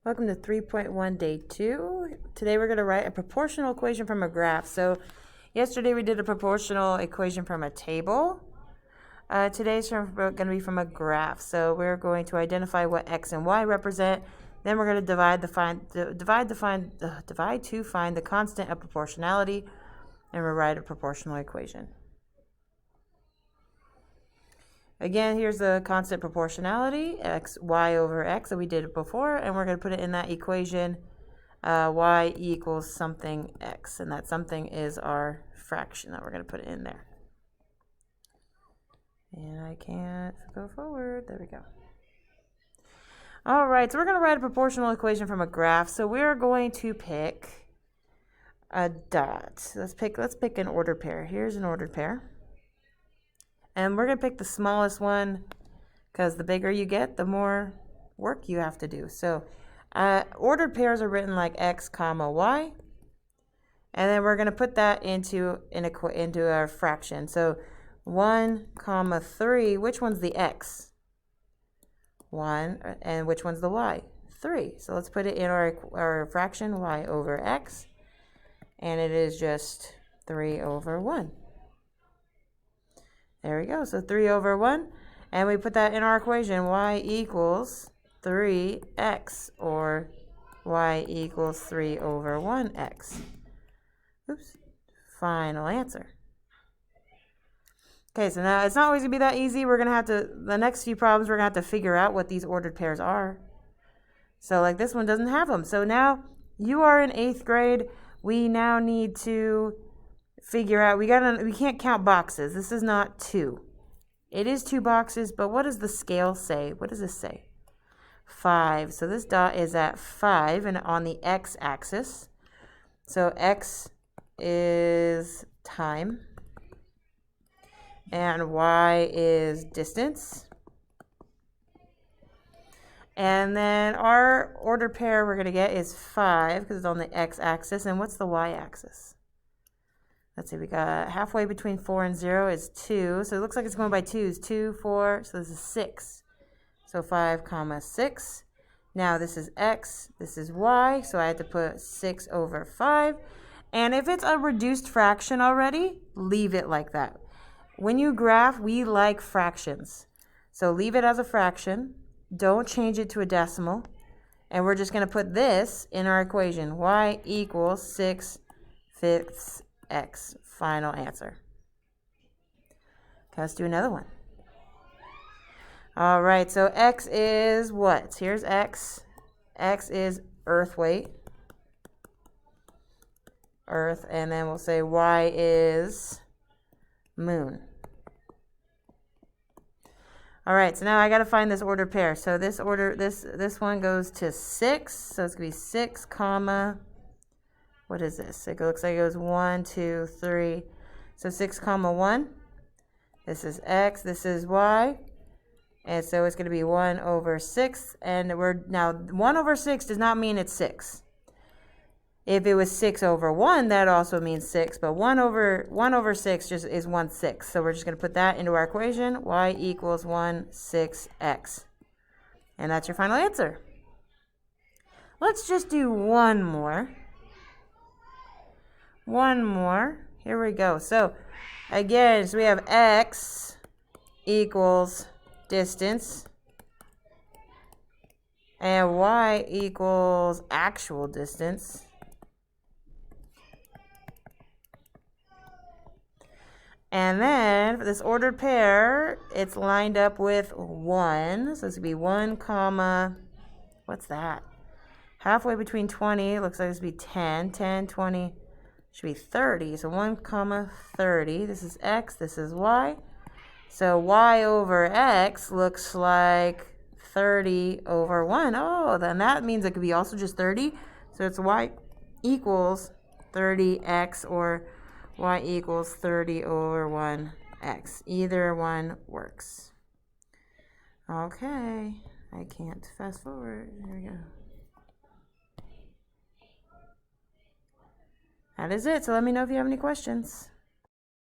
Welcome to 3.1 day 2. Today we're going to write a proportional equation from a graph. So yesterday we did a proportional equation from a table. Today's going to be from a graph. So we're going to identify what x and y represent. Then we're going to divide to find the constant of proportionality, and we'll write a proportional equation. Again, here's the constant proportionality, y over x, that we did it before, and we're going to put it in that equation, y equals something x, and that something is our fraction that we're going to put in there. And I can't go forward. There we go. All right, so we're going to write a proportional equation from a graph. So we're going to pick a dot. Let's pick an ordered pair. Here's an ordered pair. And we're going to pick the smallest one because the bigger you get, the more work you have to do. So ordered pairs are written like x comma y. And then we're going to put that into our fraction. So 1 comma 3, which one's the x? 1. And which one's the y? 3. So let's put it in our fraction, y over x. And it is just 3 over 1. There we go. So 3 over 1. And we put that in our equation. Y equals 3x, or y equals 3 over 1x. Oops. Final answer. Okay, so now it's not always going to be that easy. We're going to have to, the next few problems, we're going to have to figure out what these ordered pairs are. So like this one doesn't have them. So now you are in 8th grade. We now need to figure out, we can't count boxes. This is not 2. It is 2 boxes, but what does the scale say? What does this say? 5. So this dot is at 5 and on the x-axis. So x is time and y is distance. And then our ordered pair we're going to get is 5 because it's on the x-axis. And what's the y-axis? Let's see, we got halfway between 4 and 0 is 2. So it looks like it's going by 2s. 2, 4, so this is 6. So 5 comma 6. Now this is x, this is y, so I have to put 6 over 5. And if it's a reduced fraction already, leave it like that. When you graph, we like fractions. So leave it as a fraction. Don't change it to a decimal. And we're just going to put this in our equation. Y equals 6/5 x. Final answer. Okay, let's do another one. All right, so x is what? Here's x. X is earth weight. Earth, and then we'll say y is moon. All right, so now I got to find this ordered pair. So this one goes to 6. So it's going to be 6 comma, what is this? It looks like it goes 1, 2, 3. So 6 comma 1. This is x, this is y. And so it's going to be 1 over 6. And now 1 over 6 does not mean it's 6. If it was 6 over 1, that also means 6. But 1 over 6 just is 1/6. So we're just going to put that into our equation. Y equals 1/6x. And that's your final answer. Let's just do one more. One more. Here we go. So again, so we have x equals distance. And y equals actual distance. And then for this ordered pair, it's lined up with 1. So it's going to be 1 comma, what's that? Halfway between 20, looks like it's going to be 10. 10, 20, should be 30. So 1 comma 30. This is x, this is y. So y over x looks like 30 over 1. Oh, then that means it could be also just 30. So it's y equals 30x, or y equals 30 over 1x. Either one works. Okay, I can't fast forward. There we go. That is it. So let me know if you have any questions.